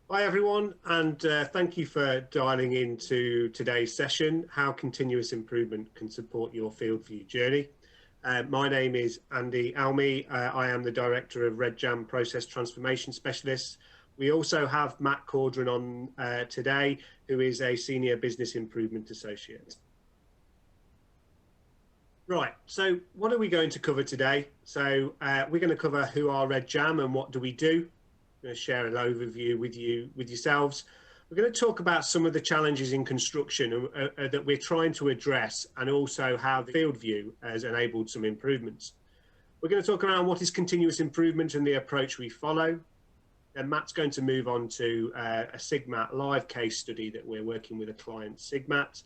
Hi everyone, and thank you for dialing into today's session, How Continuous Improvement Can Support Your Field View Journey. My name is Andy Almey. I am the Director of Red Jam Process Transformation Specialist. We also have Matt Cawdron on today, who is a Senior Business Improvement Associate. Right, so what are we going to cover today? So we're going to cover who are Red Jam and what do we do. I'm going to share an overview with yourselves. We're going to talk about some of the challenges in construction that we're trying to address, and also how the field view has enabled some improvements. We're going to talk around what is continuous improvement and the approach we follow. Then Matt's going to move on to a SIGMAT live case study that we're working with a client, SIGMAT.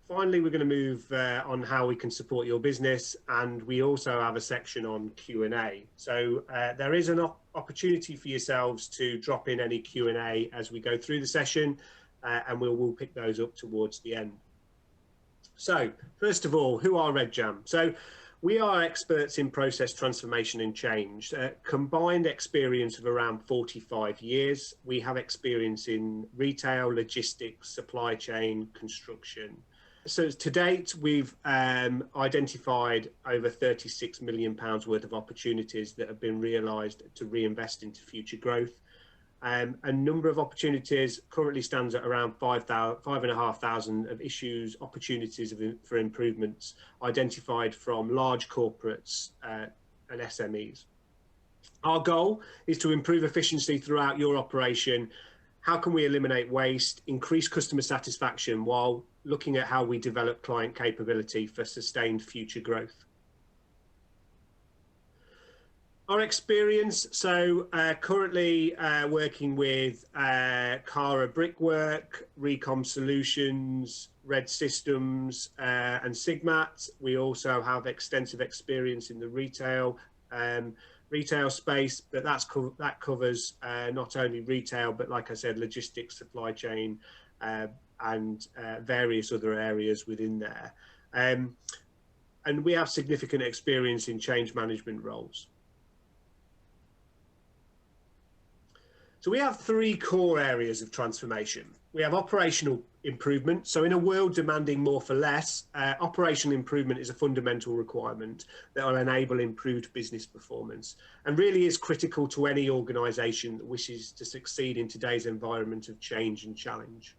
Finally, we're going to move on how we can support your business, and we also have a section on Q&A. So there is an opportunity for yourselves to drop in any Q&A as we go through the session, and we'll pick those up towards the end. So first of all, who are Red Jam? So we are experts in process transformation and change, combined experience of around 45 years. We have experience in retail, logistics, supply chain, construction. So to date, we've identified over £36 million worth of opportunities that have been realised to reinvest into future growth. A number of opportunities currently stands at around 5,500 of issues, opportunities for improvements identified from large corporates and SMEs. Our goal is to improve efficiency throughout your operation. How can we eliminate waste, increase customer satisfaction while looking at how we develop client capability for sustained future growth? Our experience, so currently working with Cara Brickwork, Recom Solutions, Red Systems and SIGMAT. We also have extensive experience in the retail space, but that covers not only retail, but like I said, logistics, supply chain, and various other areas within there. And we have significant experience in change management roles. So we have three core areas of transformation. We have operational improvement. So in a world demanding more for less, operational improvement is a fundamental requirement that will enable improved business performance, and really is critical to any organisation that wishes to succeed in today's environment of change and challenge.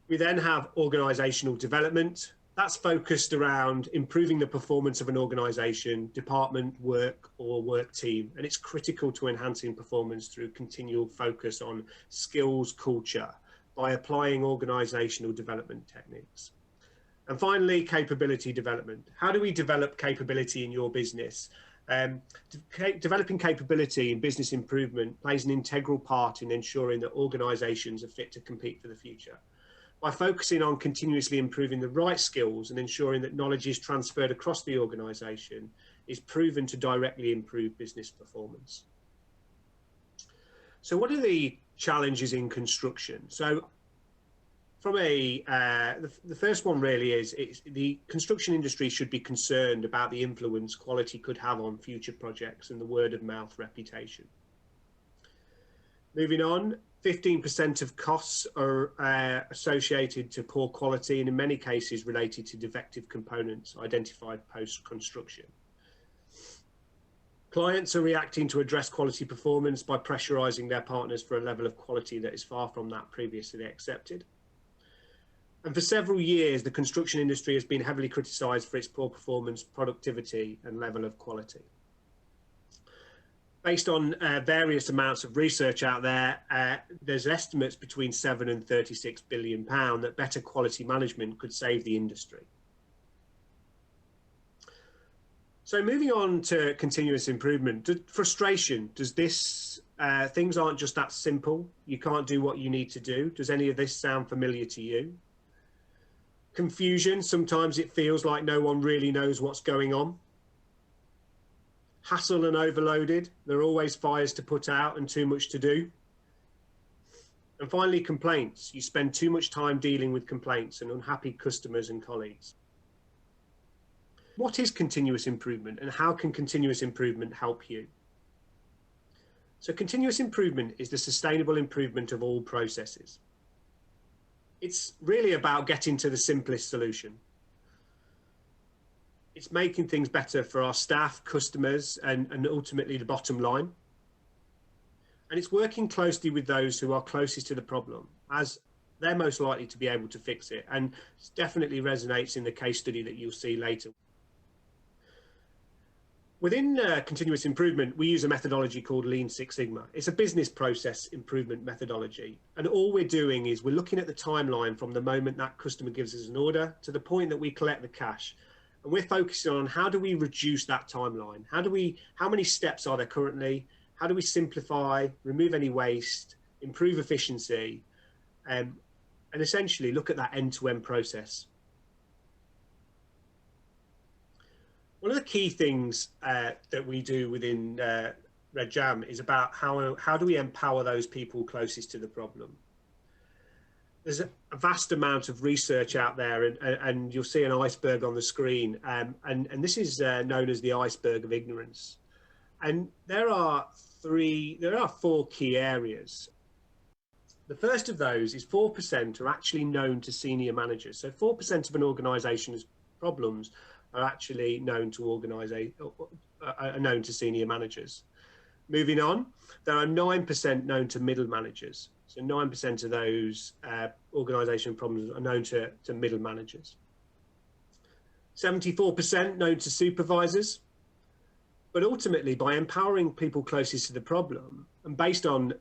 We then have organisational development. That's focused around improving the performance of an organisation, department, work or work team, and it's critical to enhancing performance through continual focus on skills culture by applying organisational development techniques. And finally, capability development. How do we develop capability in your business? Developing capability in business improvement plays an integral part in ensuring that organisations are fit to compete for the future. By focusing on continuously improving the right skills and ensuring that knowledge is transferred across the organisation is proven to directly improve business performance. So what are the challenges in construction? So from the first one really is the construction industry should be concerned about the influence quality could have on future projects and the word of mouth reputation. Moving on, 15% of costs are associated to poor quality and in many cases related to defective components identified post-construction. Clients are reacting to address quality performance by pressurising their partners for a level of quality that is far from that previously accepted. And for several years, the construction industry has been heavily criticised for its poor performance, productivity and level of quality. Based on various amounts of research out there, there's estimates between 7 and 36 billion pounds that better quality management could save the industry. So moving on to continuous improvement, frustration, does this, things aren't just that simple, you can't do what you need to do. Does any of this sound familiar to you? Confusion, sometimes it feels like no one really knows what's going on. Hassle and overloaded, there are always fires to put out and too much to do. And finally, complaints. You spend too much time dealing with complaints and unhappy customers and colleagues. What is continuous improvement and how can continuous improvement help you? So continuous improvement is the sustainable improvement of all processes. It's really about getting to the simplest solution. It's making things better for our staff, customers, and ultimately the bottom line. And it's working closely with those who are closest to the problem, as they're most likely to be able to fix it. And it definitely resonates in the case study that you'll see later. Within continuous improvement, we use a methodology called Lean Six Sigma. It's a business process improvement methodology. And all we're doing is we're looking at the timeline from the moment that customer gives us an order to the point that we collect the cash. And we're focusing on how do we reduce that timeline? How many steps are there currently? How do we simplify, remove any waste, improve efficiency, and essentially look at that end-to-end process? One of the key things that we do within Red Jam is about how do we empower those people closest to the problem. There's a vast amount of research out there, and you'll see an iceberg on the screen, and this is known as the iceberg of ignorance. And there are four key areas. The first of those is 4% are actually known to senior managers. So 4% of an organisation's problems are actually known to senior managers. Moving on, there are 9% known to middle managers. So 9% of those organisation problems are known to middle managers. 74% known to supervisors. But ultimately, by empowering people closest to the problem, and based on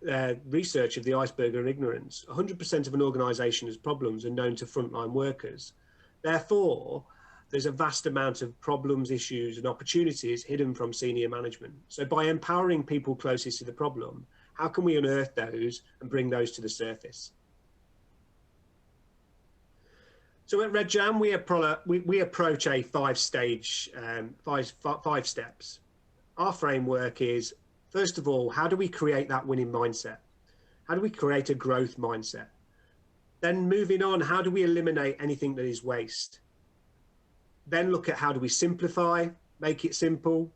research of the iceberg of ignorance, 100% of an organisation's problems are known to frontline workers. Therefore, there's a vast amount of problems, issues, and opportunities hidden from senior management. So by empowering people closest to the problem, how can we unearth those and bring those to the surface? So at Red Jam, we approach a five steps. Our framework is, first of all, how do we create that winning mindset? How do we create a growth mindset? Then moving on, how do we eliminate anything that is waste? Then look at how do we simplify, make it simple,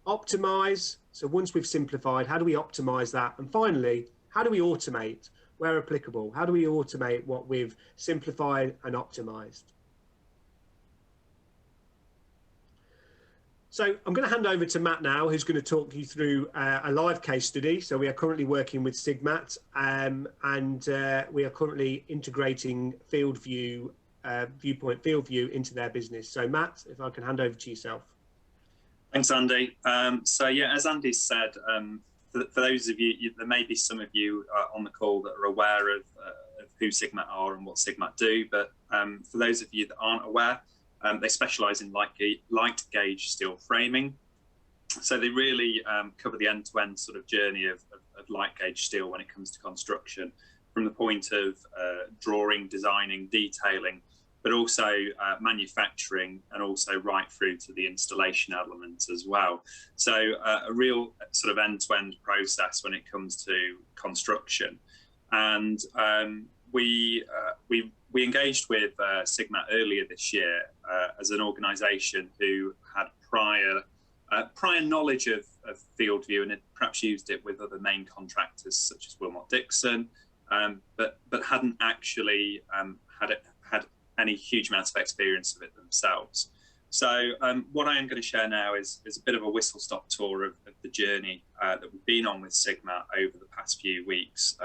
optimize. So once we've simplified, how do we optimize that? And finally, how do we automate where applicable? How do we automate what we've simplified and optimized? So I'm going to hand over to Matt now, who's going to talk you through a live case study. So we are currently working with Sigmat, and we are currently integrating Viewpoint Field View into their business. So Matt, if I can hand over to yourself. Thanks, Andy. So yeah, as Andy said, for those of you, there may be some of you on the call that are aware of who Sigmat are and what Sigmat do, but for those of you that aren't aware, they specialise in light gauge steel framing. So they really cover the end-to-end sort of journey of light gauge steel when it comes to construction, from the point of drawing, designing, detailing, but also manufacturing, and also right through to the installation elements as well. So a real sort of end-to-end process when it comes to construction. And we engaged with Sigmat earlier this year as an organisation who had prior knowledge of Field View and had perhaps used it with other main contractors such as Wilmot Dixon, but hadn't actually had any huge amounts of experience of it themselves. So what I am going to share now is a bit of a whistle-stop tour of the journey that we've been on with Sigmat over the past few weeks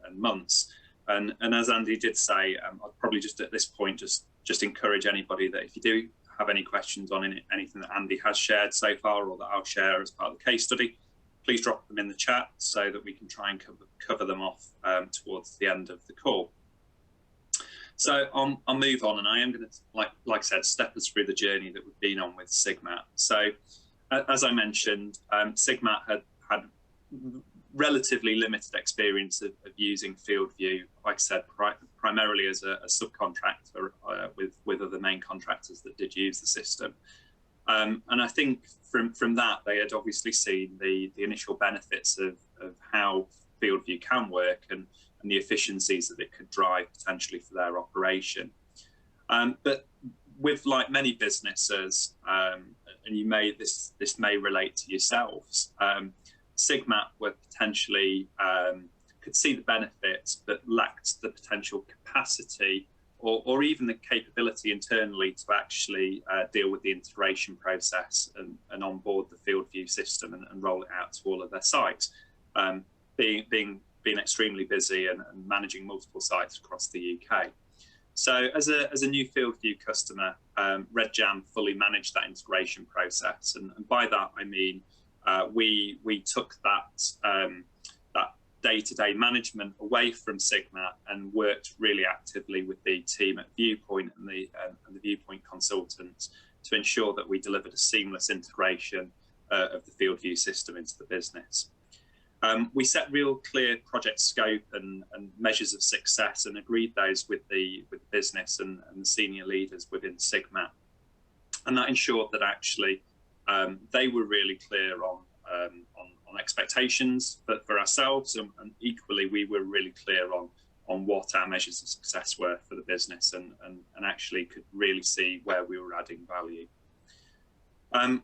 and months. And as Andy did say, I'd probably just at this point just encourage anybody that if you do have any questions on anything that Andy has shared so far, or that I'll share as part of the case study, please drop them in the chat so that we can try and cover them off towards the end of the call. So I'll move on, and I am going to, like I said, step us through the journey that we've been on with Sigmat. So as I mentioned, Sigmat had relatively limited experience of using Field View, like I said, primarily as a subcontractor with other main contractors that did use the system. And I think from that, they had obviously seen the initial benefits of how Field View can work and the efficiencies that it could drive potentially for their operation. But with, like many businesses, and this may relate to yourselves, Sigmat were potentially could see the benefits, but lacked the potential capacity or even the capability internally to actually deal with the integration process and onboard the field view system and roll it out to all of their sites, being extremely busy and managing multiple sites across the UK. So as a new field view customer, RedJam fully managed that integration process, and by that I mean we took that day-to-day management away from Sigmat and worked really actively with the team at Viewpoint and the Viewpoint consultants to ensure that we delivered a seamless integration of the field view system into the business. We set real clear project scope and measures of success and agreed those with the business and the senior leaders within Sigmat, and that ensured that actually they were really clear on expectations for ourselves, and equally we were really clear on what our measures of success were for the business, and actually could really see where we were adding value.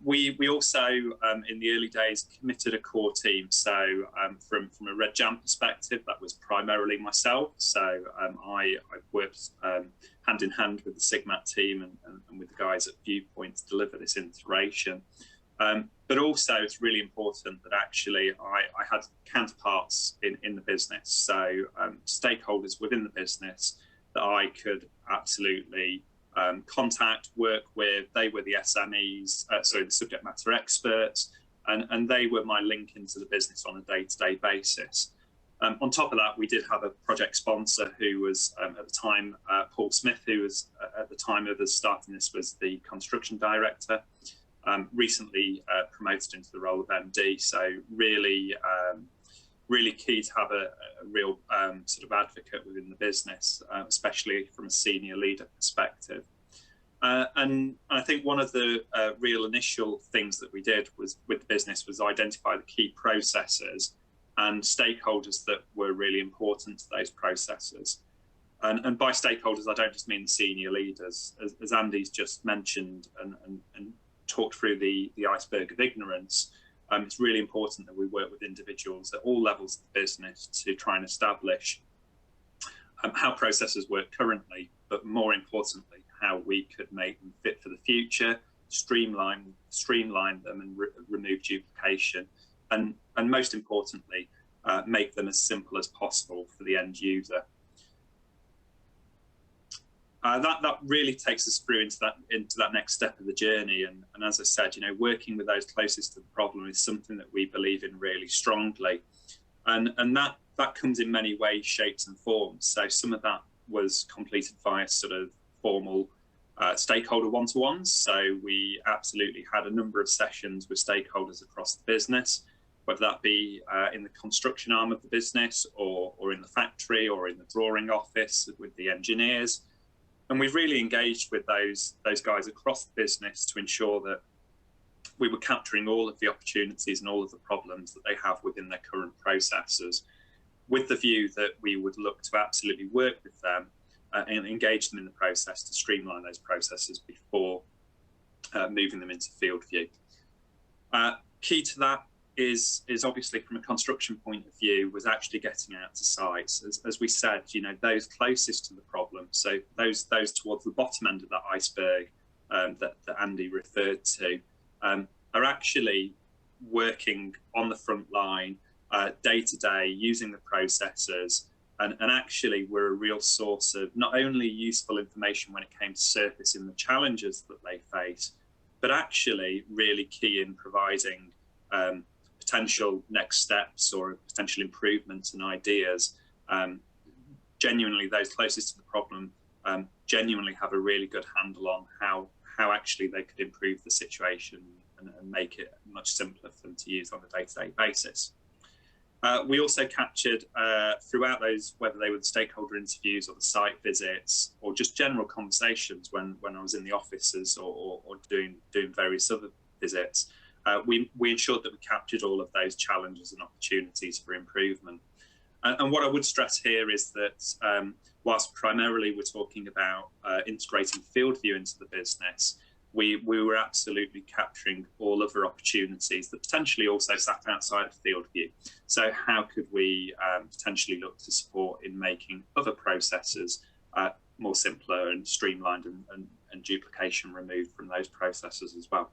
We also in the early days committed a core team. So from a RedJam perspective, that was primarily myself. So I worked hand in hand with the Sigmat team and with the guys at Viewpoint to deliver this integration. But also it's really important that actually I had counterparts in the business, so stakeholders within the business that I could absolutely contact, work with. They were the SMEs, the subject matter experts, and they were my link into the business on a day-to-day basis. On top of that, we did have a project sponsor who was at the time Paul Smith, who was at the time of us starting this was the construction director. Recently promoted into the role of MD, so really key to have a real sort of advocate within the business, especially from a senior leader perspective. And I think one of the real initial things that we did was with the business was identify the key processes and stakeholders that were really important to those processes. And by stakeholders, I don't just mean the senior leaders, as Andy's just mentioned and talked through the iceberg of ignorance. It's really important that we work with individuals at all levels of the business to try and establish how processes work currently, but more importantly, how we could make them fit for the future, streamline them and remove duplication, and most importantly, make them as simple as possible for the end user. That really takes us through into that next step of the journey, and as I said, working with those closest to the problem is something that we believe in really strongly, and that comes in many ways, shapes and forms. So some of that was completed via sort of formal stakeholder one-to-ones. So we absolutely had a number of sessions with stakeholders across the business, whether that be in the construction arm of the business or in the factory or in the drawing office with the engineers. And we've really engaged with those guys across the business to ensure that we were capturing all of the opportunities and all of the problems that they have within their current processes, with the view that we would look to absolutely work with them and engage them in the process to streamline those processes before moving them into field view. Key to that is obviously from a construction point of view was actually getting out to sites, as we said, those closest to the problem, so those towards the bottom end of that iceberg that Andy referred to, are actually working on the front line day to day using the processes, and actually were a real source of not only useful information when it came to surfacing the challenges that they face, but actually really key in providing potential next steps or potential improvements and ideas. Genuinely, those closest to the problem genuinely have a really good handle on how actually they could improve the situation and make it much simpler for them to use on a day-to-day basis. We also captured throughout those, whether they were the stakeholder interviews or the site visits or just general conversations when I was in the offices or doing various other visits, we ensured that we captured all of those challenges and opportunities for improvement. And what I would stress here is that whilst primarily we're talking about integrating field view into the business, we were absolutely capturing all other opportunities that potentially also sat outside of field view. So how could we potentially look to support in making other processes more simpler and streamlined, and duplication removed from those processes as well.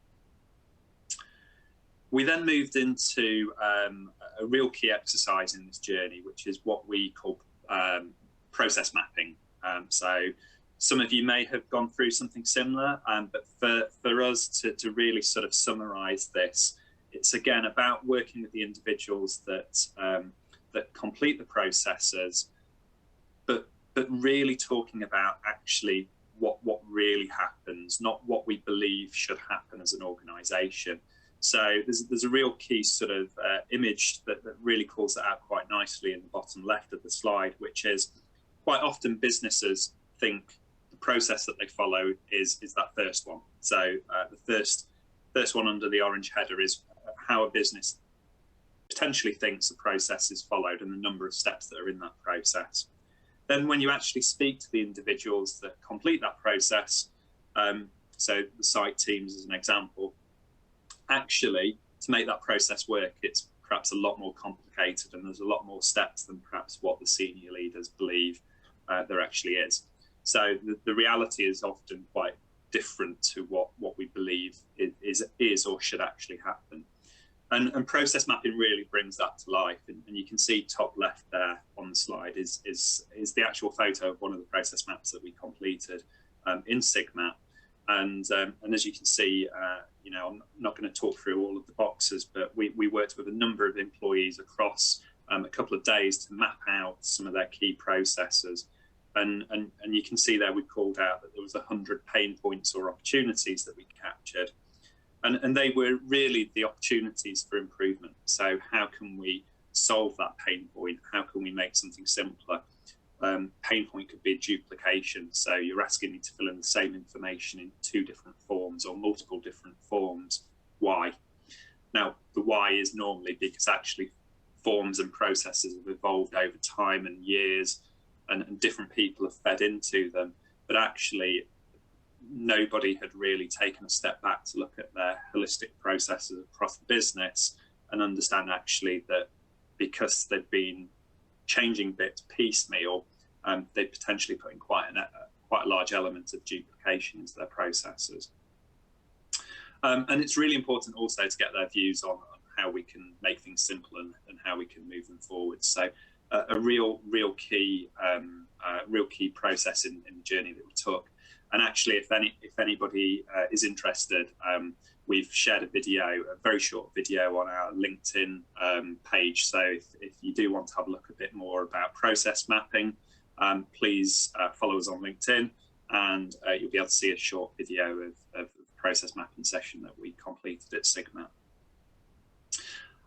We then moved into a real key exercise in this journey, which is what we call process mapping. So some of you may have gone through something similar, but for us to really sort of summarize this, it's again about working with the individuals that complete the processes, but really talking about actually what really happens, not what we believe should happen as an organization. So there's a real key sort of image that really calls that out quite nicely in the bottom left of the slide, which is quite often businesses think the process that they follow is that first one. So the first one under the orange header is how a business potentially thinks the process is followed and the number of steps that are in that process. Then when you actually speak to the individuals that complete that process, so the site teams as an example, actually to make that process work, it's perhaps a lot more complicated and there's a lot more steps than perhaps what the senior leaders believe there actually is. So the reality is often quite different to what we believe is or should actually happen. And process mapping really brings that to life. And you can see top left there on the slide is the actual photo of one of the process maps that we completed in Sigma. And as you can see, you know, I'm not going to talk through all of the boxes, but we worked with a number of employees across a couple of days to map out some of their key processes. And you can see there we called out that there was 100 pain points or opportunities that we captured. And they were really the opportunities for improvement. So how can we solve that pain point? How can we make something simpler? Pain point could be duplication. So you're asking me to fill in the same information in 2 different forms or multiple different forms. Why? Now, the why is normally because actually forms and processes have evolved over time and years, and different people have fed into them. But actually, nobody had really taken a step back to look at their holistic processes across the business and understand actually that because they've been changing bits piecemeal, they potentially put in quite a large element of duplication into their processes. And it's really important also to get their views on how we can make things simple and how we can move them forward. So a real key process in the journey that we took. And actually, if anybody is interested, we've shared a very short video on our LinkedIn page. So if you do want to have a look a bit more about process mapping, please follow us on LinkedIn, and you'll be able to see a short video of the process mapping session that we completed at Sigma.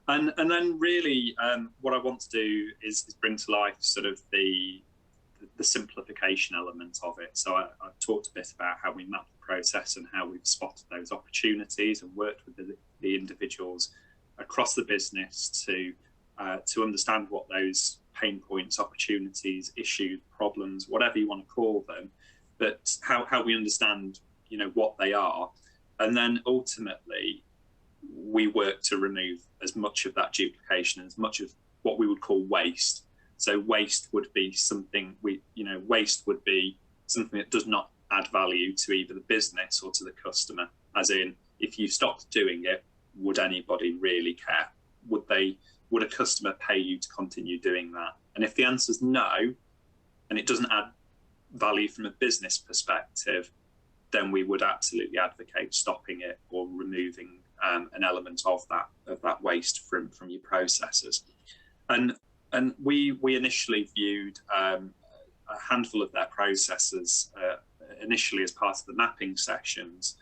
And then really what I want to do is bring to life sort of the simplification element of it. So I've talked a bit about how we map the process and how we've spotted those opportunities and worked with the individuals across the business to understand what those pain points, opportunities, issues, problems, whatever you want to call them, but how we understand, you know, what they are. And then ultimately we work to remove as much of that duplication, as much of what we would call waste. So waste would be something waste would be something that does not add value to either the business or to the customer. As in, if you stopped doing it, would anybody really care? Would a customer pay you to continue doing that? And if the answer is no, and it doesn't add value from a business perspective, then we would absolutely advocate stopping it or removing an element of that waste from your processes. And we initially viewed a handful of their processes initially as part of the mapping sessions.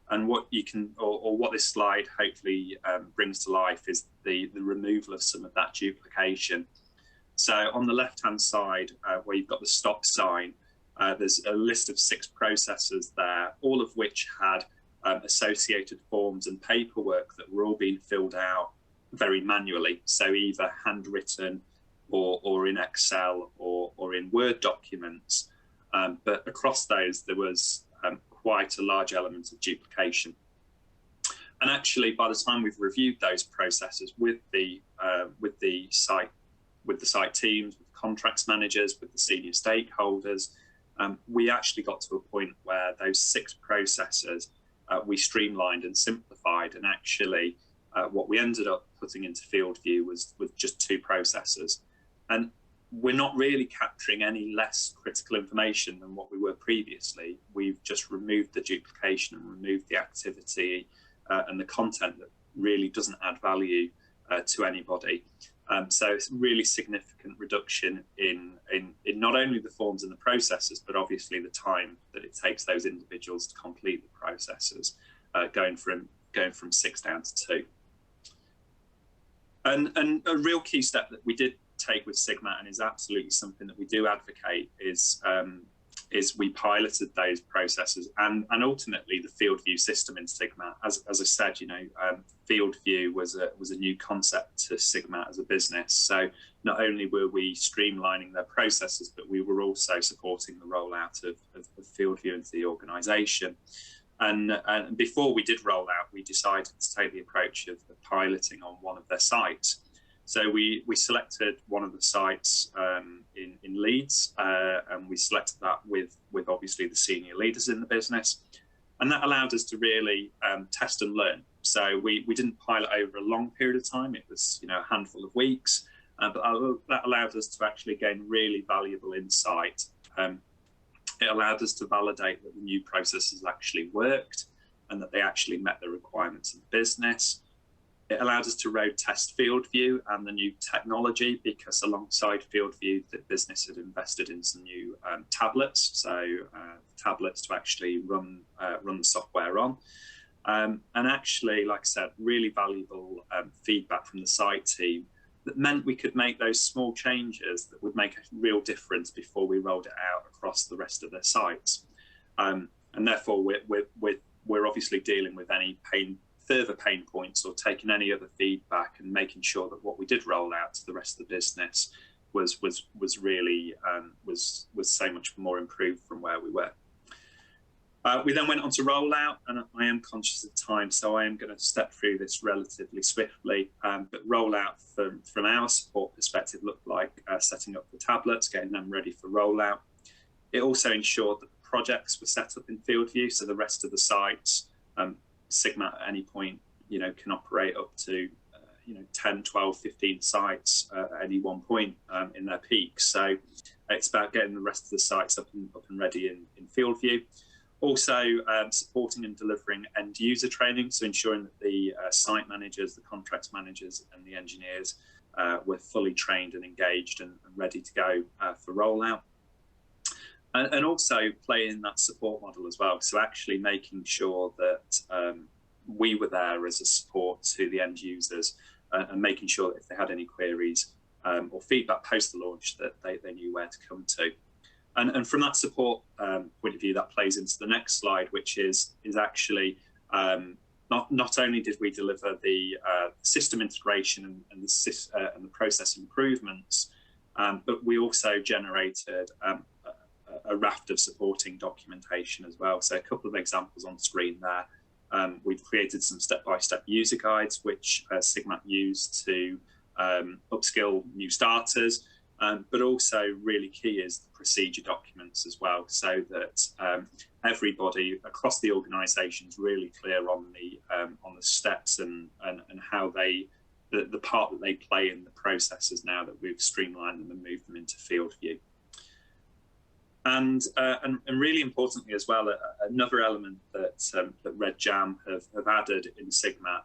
And what you can, or what this slide hopefully brings to life is the removal of some of that duplication. So on the left-hand side, where you've got the stop sign, there's a list of 6 processes there, all of which had associated forms and paperwork that were all being filled out very manually. So either handwritten or in Excel or in Word documents. But across those, there was quite a large element of duplication. And actually, by the time we've reviewed those processes with the site teams, with contracts managers, with the senior stakeholders, we actually got to a point where those 6 processes we streamlined and simplified, and actually what we ended up putting into field view was just 2 processes. And we're not really capturing any less critical information than what we were previously. We've just removed the duplication and removed the activity and the content that really doesn't add value to anybody. So it's a really significant reduction in not only the forms and the processes, but obviously the time that it takes those individuals to complete the processes, going from 6 down to 2. And a real key step that we did take with SIGMAT, and is absolutely something that we do advocate, is we piloted those processes and ultimately the field view system in SIGMAT. As I said, field view was a new concept to SIGMAT as a business. So not only were we streamlining their processes, but we were also supporting the rollout of field view into the organisation. And before we did roll out, we decided to take the approach of piloting on one of their sites. So we selected one of the sites in Leeds, and we selected that with obviously the senior leaders in the business, and that allowed us to really test and learn. So we didn't pilot over a long period of time; it was a handful of weeks, but that allowed us to actually gain really valuable insight. It allowed us to validate that the new processes actually worked and that they actually met the requirements of the business. It allowed us to road test field view and the new technology, because alongside field view, the business had invested in some new tablets, so tablets to actually run the software on. And actually, like I said, really valuable feedback from the site team that meant we could make those small changes that would make a real difference before we rolled it out across the rest of their sites. And therefore, we're obviously dealing with any further pain points or taking any other feedback and making sure that what we did roll out to the rest of the business was really so much more improved from where we were. We then went on to rollout, and I am conscious of time, so I am going to step through this relatively swiftly. But rollout from our support perspective looked like setting up the tablets, getting them ready for rollout. It also ensured that the projects were set up in field view, so the rest of the sites, SIGMAT at any point, can operate up to 10, 12, 15 sites at any one point in their peak. So it's about getting the rest of the sites up and ready in field view. Also supporting and delivering end user training, so ensuring that the site managers, the contracts managers and the engineers were fully trained and engaged and ready to go for rollout. And also playing that support model as well, so actually making sure that we were there as a support to the end users and making sure that if they had any queries or feedback post the launch, that they knew where to come to. And from that support point of view, that plays into the next slide, which is actually not only did we deliver the system integration and the process improvements, but we also generated a raft of supporting documentation as well. So a couple of examples on screen there. We've created some step-by-step user guides, which SIGMAT used to upskill new starters. But also really key is the procedure documents as well, so that everybody across the organisation is really clear on the steps and how the part that they play in the processes now that we've streamlined them and moved them into field view. And really importantly as well, another element that Red Jam have added in SIGMAT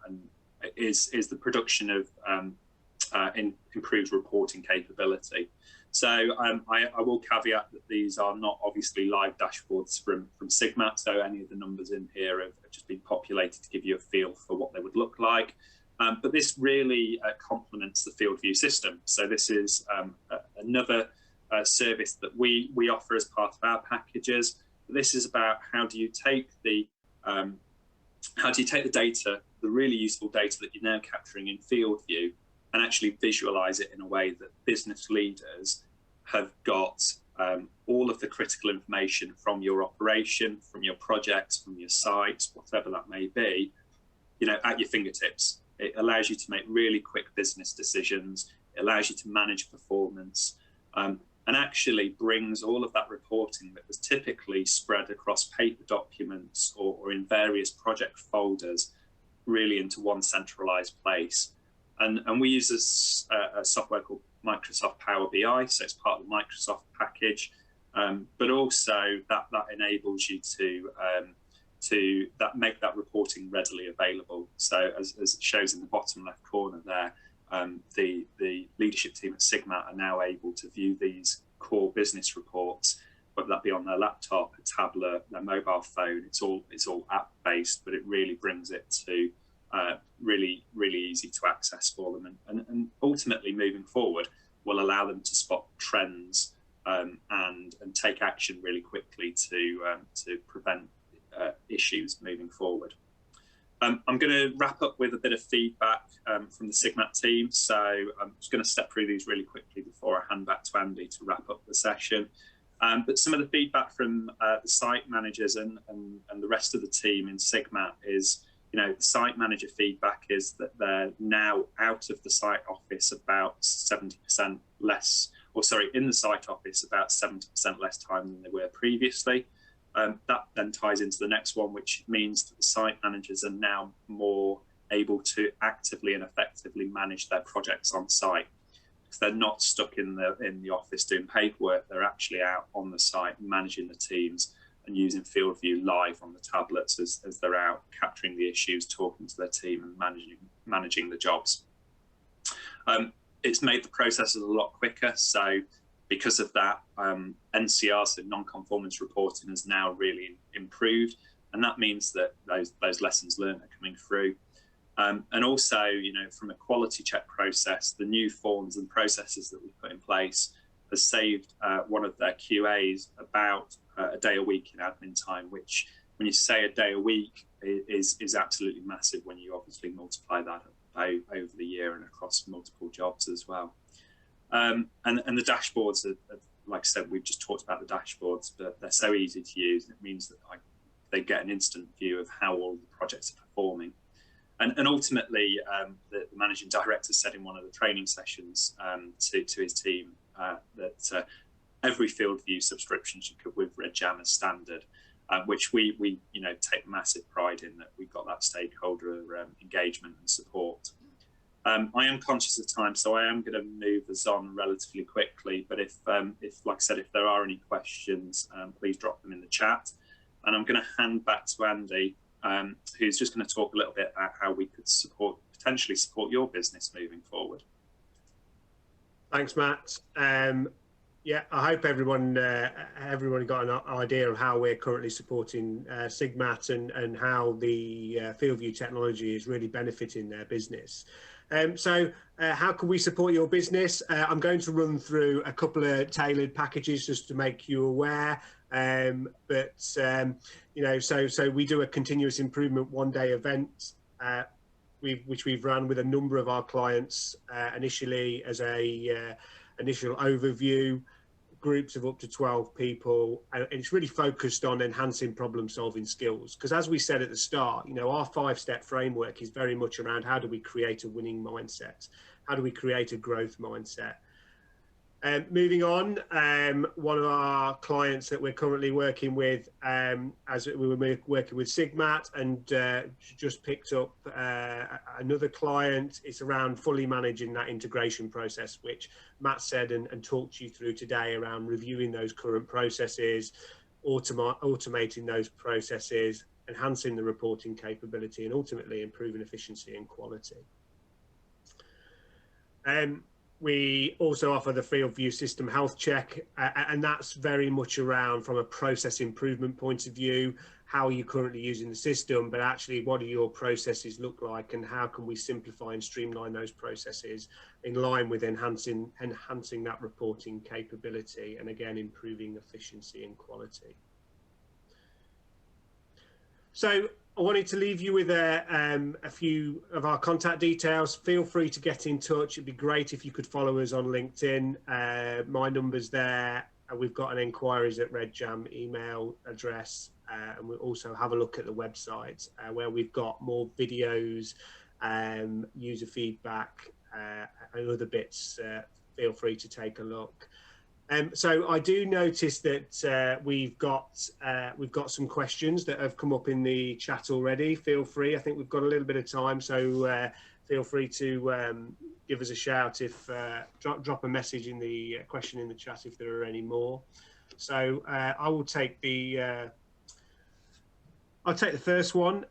is the production of improved reporting capability. So I will caveat that these are not obviously live dashboards from SIGMAT, so any of the numbers in here have just been populated to give you a feel for what they would look like. But this really complements the field view system. So this is another service that we offer as part of our packages. This is about how do you take the data, the really useful data that you're now capturing in field view, and actually visualize it in a way that business leaders have got all of the critical information from your operation, from your projects, from your sites, whatever that may be, at your fingertips. It allows you to make really quick business decisions. It allows you to manage performance, and actually brings all of that reporting that was typically spread across paper documents or in various project folders really into one centralized place. And we use a software called Microsoft Power BI, so it's part of the Microsoft package, but also that enables you to make that reporting readily available. So as it shows in the bottom left corner there, the leadership team at Sigmat are now able to view these core business reports, whether that be on their laptop, a tablet, their mobile phone. It's all app based, but it really brings it to really easy to access for them, and ultimately moving forward will allow them to spot trends and take action really quickly to prevent issues moving forward. I'm going to wrap up with a bit of feedback from the Sigmat team. So I'm just going to step through these really quickly before I hand back to Andy to wrap up the session. But some of the feedback from the site managers and the rest of the team in Sigmat is, the site manager feedback is that they're now out of the site office about 70% less, in the site office about 70% less time than they were previously. That then ties into the next one, which means that the site managers are now more able to actively and effectively manage their projects on site, because they're not stuck in the office doing paperwork. They're actually out on the site managing the teams and using field view live on the tablets as they're out capturing the issues, talking to their team and managing the jobs. It's made the processes a lot quicker. So because of that, NCR, so non-conformance reporting, has now really improved, and that means that those lessons learned are coming through. And also, from a quality check process, the new forms and processes that we put in place has saved one of their QAs about a day a week in admin time, which, when you say a day a week, is absolutely massive when you obviously multiply that over the year and across multiple jobs as well. And the dashboards are, like I said, we've just talked about the dashboards, but they're so easy to use. It means that they get an instant view of how all the projects are performing. And ultimately, the managing director said in one of the training sessions to his team that every field view subscription should come with RedJam as standard, which we take massive pride in, that we've got that stakeholder engagement and support. I am conscious of time, so I am going to move us on relatively quickly. But if like I said, if there are any questions, please drop them in the chat. And I'm going to hand back to Andy, who's just going to talk a little bit about how we could potentially support your business moving forward. Thanks, Matt. Yeah, I hope everyone got an idea of how we're currently supporting Sigmat and how the field view technology is really benefiting their business. So how can we support your business? I'm going to run through a couple of tailored packages just to make you aware. So we do a continuous improvement one-day event, which we've run with a number of our clients initially as a initial overview, groups of up to 12 people, and it's really focused on enhancing problem-solving skills. Because as we said at the start, our 5-step framework is very much around how do we create a winning mindset, how do we create a growth mindset. Moving on, one of our clients that we're currently working with, as we were working with Sigmat, and just picked up another client. It's around fully managing that integration process, which Matt said and talked you through today, around reviewing those current processes, automating those processes, enhancing the reporting capability, and ultimately improving efficiency and quality. We also offer the field view system health check, and that's very much around, from a process improvement point of view, how are you currently using the system, but actually what do your processes look like, and how can we simplify and streamline those processes in line with enhancing that reporting capability, and again improving efficiency and quality. So I wanted to leave you with a few of our contact details. Feel free to get in touch. It'd be great if you could follow us on LinkedIn. My number's there. we've got an enquiries@redjam email address, and we'll also have a look at the website where we've got more videos, user feedback, and other bits. Feel free to take a look. So I do notice that we've got some questions that have come up in the chat already. Feel free. I think we've got a little bit of time, so feel free to give us a shout if drop a message in the question in the chat if there are any more. So I will take the I'll take the first one.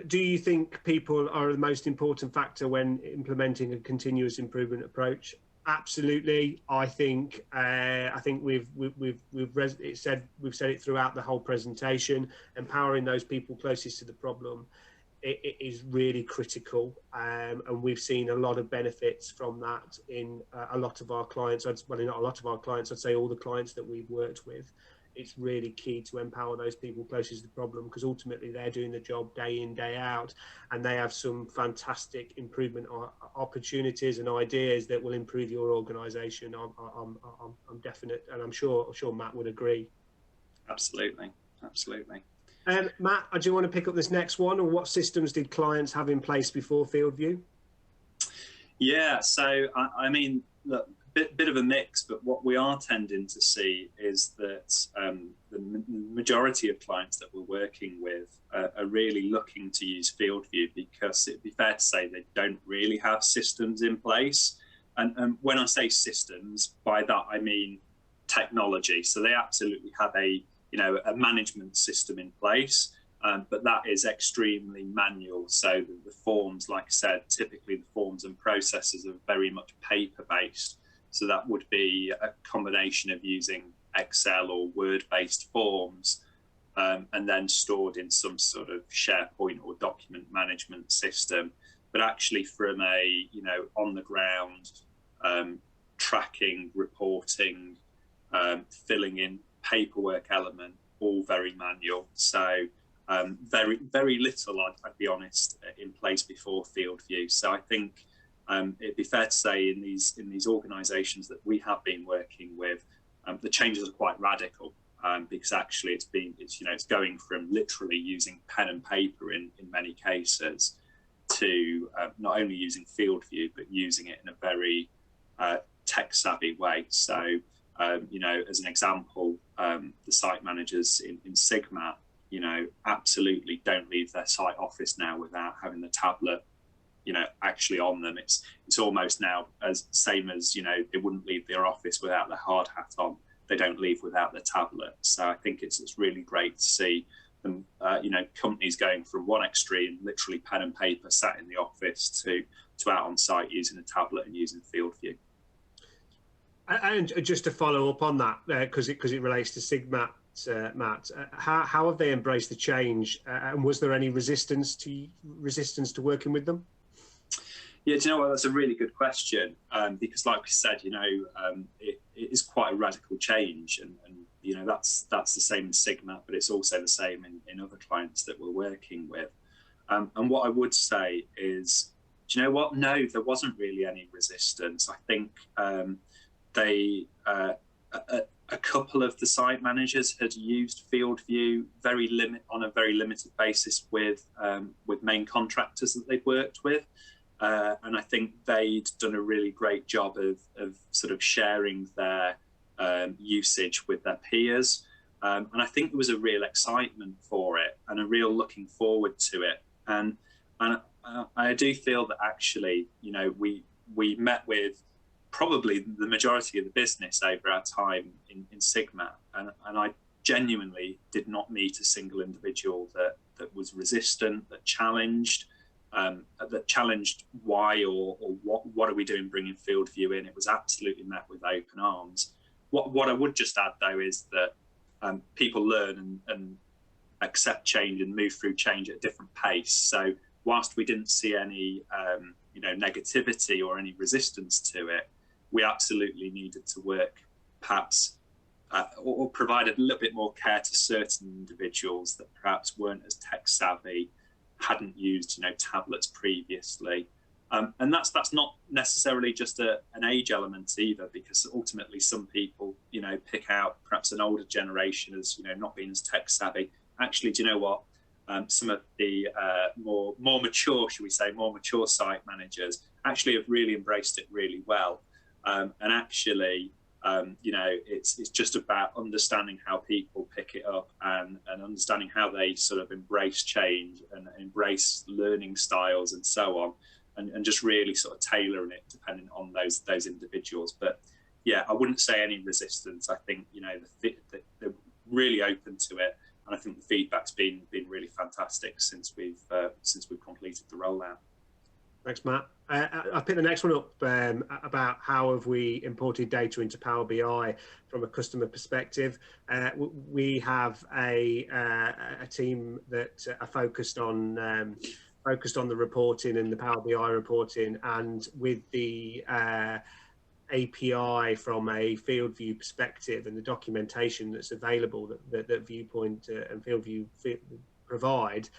Do you think people are the most important factor when implementing a continuous improvement approach? Absolutely. I think we've said it throughout the whole presentation. Empowering those people closest to the problem, it is really critical, and we've seen a lot of benefits from that in a lot of our clients. Well, not a lot of our clients. I'd say all the clients that we've worked with. It's really key to empower those people closest to the problem, because ultimately they're doing the job day in, day out, and they have some fantastic improvement opportunities and ideas that will improve your organisation. I'm definite, and I'm sure Matt would agree. Absolutely, absolutely. Matt, do you want to pick up this next one, or what systems did clients have in place before FieldView? Yeah, so I mean, look, bit of a mix, but what we are tending to see is that the majority of clients that we're working with are really looking to use FieldView, because it'd be fair to say they don't really have systems in place. And when I say systems, by that I mean technology. So they absolutely have a management system in place, but that is extremely manual. So the forms, like I said, typically the forms and processes are very much paper-based. So that would be a combination of using Excel or Word-based forms, and then stored in some sort of SharePoint or document management system. But actually from a, on the ground, tracking, reporting, filling in paperwork element, all very manual. So very, very little, I'd be honest, in place before FieldView. So I think it'd be fair to say in these organisations that we have been working with, the changes are quite radical, because actually it's going from literally using pen and paper in many cases to not only using FieldView but using it in a very tech savvy way. So as an example, the site managers in Sigma, absolutely don't leave their site office now without having the tablet actually on them. It's almost now as same as they wouldn't leave their office without their hard hat on. They don't leave without their tablet. So I think it's really great to see them companies going from one extreme, literally pen and paper sat in the office, to out on site using a tablet and using FieldView. And just to follow up on that, because it relates to Sigma, Matt, how have they embraced the change, and was there any resistance to working with them? Yeah, do you know what? That's a really good question, because, like we said, it is quite a radical change, and that's the same in Sigma, but it's also the same in other clients that we're working with. And what I would say is, do you know what? No, there wasn't really any resistance. I think a couple of the site managers had used FieldView on a very limited basis with main contractors that they've worked with. And I think they'd done a really great job of sort of sharing their usage with their peers. And I think there was a real excitement for it and a real looking forward to it. And I do feel that actually, we met with probably the majority of the business over our time in Sigma. And I genuinely did not meet a single individual that was resistant, that challenged why or what are we doing bringing FieldView in. It was absolutely met with open arms. What I would just add though is that people learn and accept change and move through change at a different pace. So whilst we didn't see any negativity or any resistance to it, we absolutely needed to work perhaps or provide a little bit more care to certain individuals that perhaps weren't as tech savvy, hadn't used tablets previously, And that's not necessarily just an age element either, because ultimately some people, pick out perhaps an older generation as, not being as tech savvy. Actually, do you know what? Some of the more mature, should we say, more mature site managers actually have really embraced it really well. And actually, it's just about understanding how people pick it up and understanding how they sort of embrace change and embrace learning styles and so on, and just really sort of tailoring it depending on those individuals. But yeah, I wouldn't say any resistance. I think they're really open to it, and I think the feedback's been really fantastic since we've completed the rollout. Thanks, Matt. I picked the next one up about how have we imported data into Power BI from a customer perspective. We have a team that are focused on the reporting and the Power BI reporting, and with the API from a field view perspective and the documentation that's available that Viewpoint and Field View provide.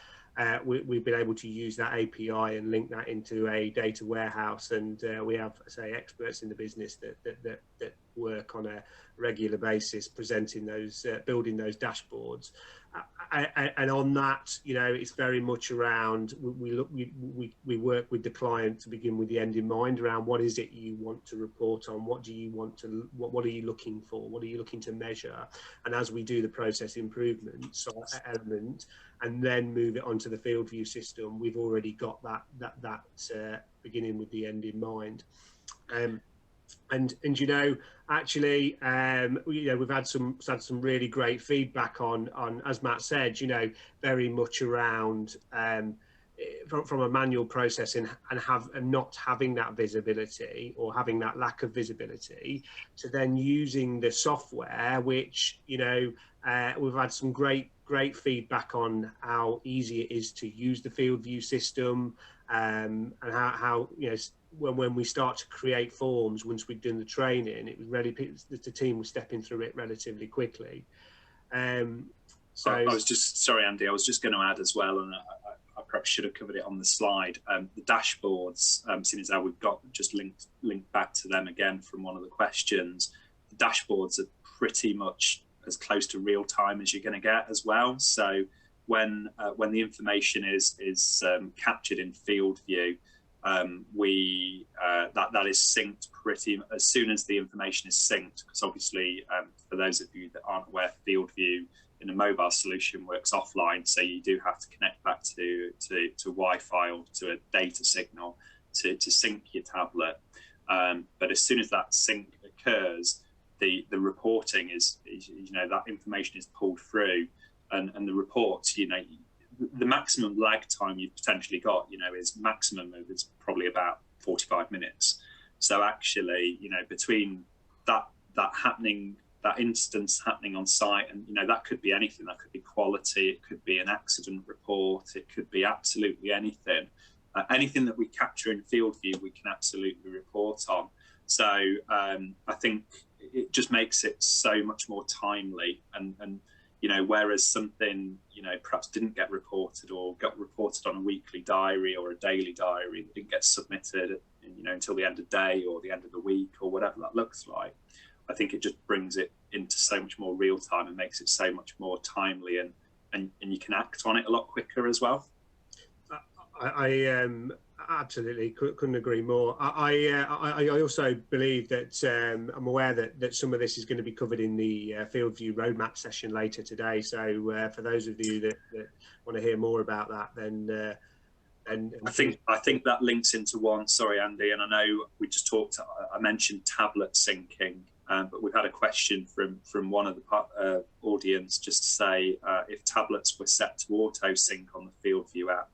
We've been able to use that API and link that into a data warehouse, and we have, say, experts in the business that work on a regular basis presenting those, building those dashboards. And on that, it's very much around we work with the client to begin with the end in mind, around what is it you want to report on, what do you want to, what are you looking for, what are you looking to measure, and as we do the process improvements element and then move it onto the field view system, we've already got that beginning with the end in mind. And actually, we've had some really great feedback on, as Matt said, very much around from a manual process and not having that visibility, or having that lack of visibility, to then using the software, which we've had some great feedback on how easy it is to use the field view system, and how when we start to create forms, once we'd done the training, it was the team was stepping through it relatively quickly. So I was just, sorry, Andy, I was just going to add as well, and I perhaps should have covered it on the slide. The dashboards, seeing as how we've got just linked back to them again from one of the questions, the dashboards are pretty much as close to real time as you're going to get as well. So when the information is captured in field view, that is synced pretty as soon as the information is synced, because obviously for those of you that aren't aware, field view in a mobile solution works offline, so you do have to connect back to Wi-Fi or to a data signal to sync your tablet. But as soon as that sync occurs, the reporting is that information is pulled through, and the reports, the maximum lag time you've potentially got, is maximum of is probably about 45 minutes. So actually, between that happening, that instance happening on site, and that could be anything. That could be quality, it could be an accident report, it could be absolutely anything. Anything that we capture in field view, we can absolutely report on. So I think it just makes it so much more timely, and whereas something perhaps didn't get reported, or got reported on a weekly diary or a daily diary that didn't get submitted until the end of the day or the end of the week or whatever that looks like, I think it just brings it into so much more real time and makes it so much more timely, and you can act on it a lot quicker as well. I absolutely couldn't agree more. I also believe that I'm aware that some of this is going to be covered in the field view roadmap session later today. So for those of you that want to hear more about that, then I think that links into one. Sorry, Andy, and I know we just talked. I mentioned tablet syncing, but we've had a question from one of the audience just to say if tablets were set to auto sync on the field view app,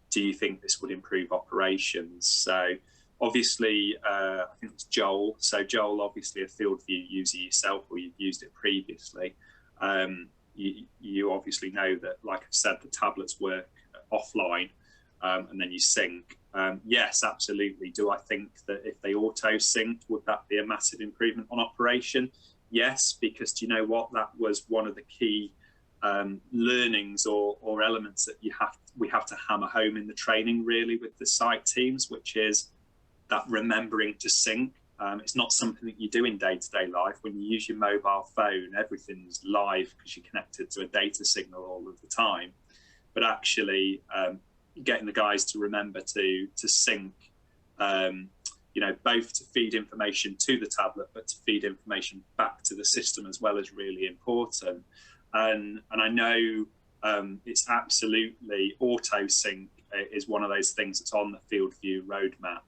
do you think this would improve operations? So obviously, I think it's Joel. So Joel, obviously a field view user yourself, or you've used it previously. You obviously know that, like I've said, the tablets work offline, and then you sync. Yes, absolutely. Do I think that if they auto synced, would that be a massive improvement on operation? Yes, because do you know what? That was one of the key learnings or elements that we have to hammer home in the training really with the site teams, which is that remembering to sync. It's not something that you do in day-to-day life. When you use your mobile phone, everything's live because you're connected to a data signal all of the time. But actually, getting the guys to remember to sync, you know, both to feed information to the tablet, but to feed information back to the system as well is really important. And I know it's absolutely auto sync is one of those things that's on the field view roadmap.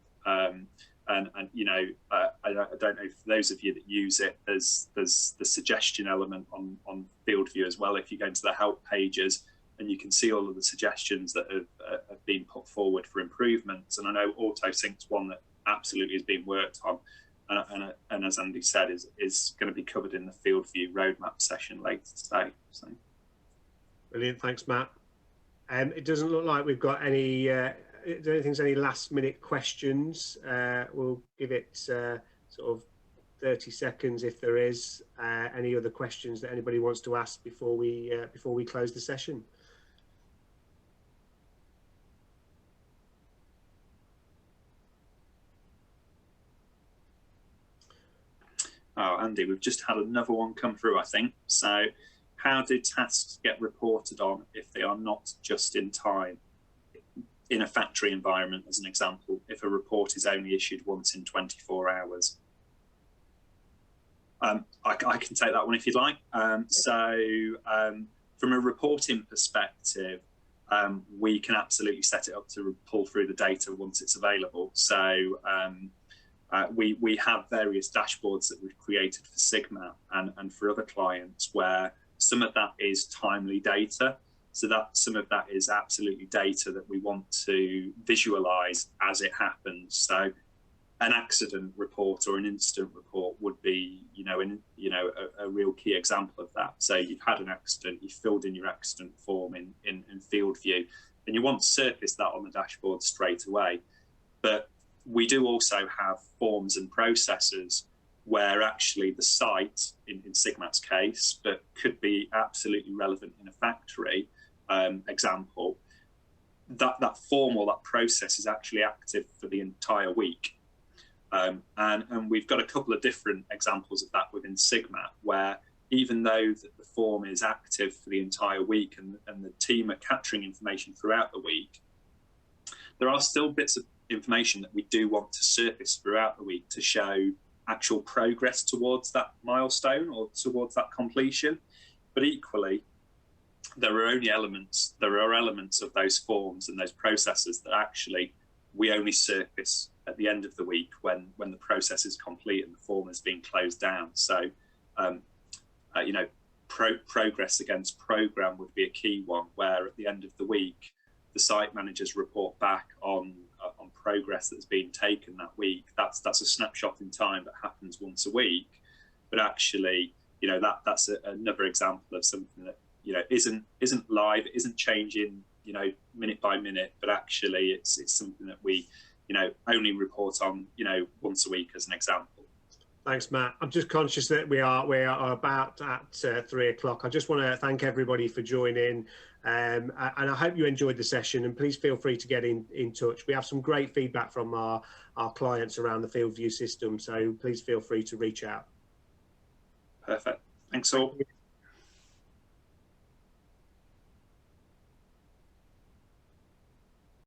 And you know, I don't know, for those of you that use it, there's the suggestion element on field view as well. If you go into the help pages and you can see all of the suggestions that have been put forward for improvements. And I know auto sync's one that absolutely is being worked on. And as Andy said, is going to be covered in the field view roadmap session later today. So. Brilliant, thanks, Matt. It doesn't look like we've got any. I don't think there's any last minute questions. We'll give it sort of 30 seconds if there is any other questions that anybody wants to ask before we close the session. Oh, Andy, we've just had another one come through, I think. So, how do tasks get reported on if they are not just in time? In a factory environment, as an example, if a report is only issued once in 24 hours. I can take that one if you'd like. From a reporting perspective, we can absolutely set it up to pull through the data once it's available. So we have various dashboards that we've created for Sigma and for other clients where some of that is timely data. So that some of that is absolutely data that we want to visualize as it happens. So an accident report or an incident report would be, a real key example of that. So you've had an accident, you filled in your accident form in field view, and you want to surface that on the dashboard straight away. But we do also have forms and processes where actually the site, in Sigmat's case, but could be absolutely relevant in a factory, example, that form or that process is actually active for the entire week. And we've got a couple of different examples of that within Sigma, where even though the form is active for the entire week and the team are capturing information throughout the week, there are still bits of information that we do want to surface throughout the week to show actual progress towards that milestone or towards that completion. But equally, there are elements of those forms and those processes that actually we only surface at the end of the week when the process is complete and the form has been closed down. So, progress against program would be a key one, where at the end of the week, the site managers report back on progress that's been taken that week. That's a snapshot in time that happens once a week, but actually, that's another example of something that isn't live, it isn't changing, minute by minute, but actually it's something that we, only report on, once a week as an example. Thanks, Matt. I'm just conscious that we are about at 3 o'clock. I just want to thank everybody for joining, and I hope you enjoyed the session. And please feel free to get in touch. We have some great feedback from our clients around the field view system, so please feel free to reach out. Perfect. Thanks all.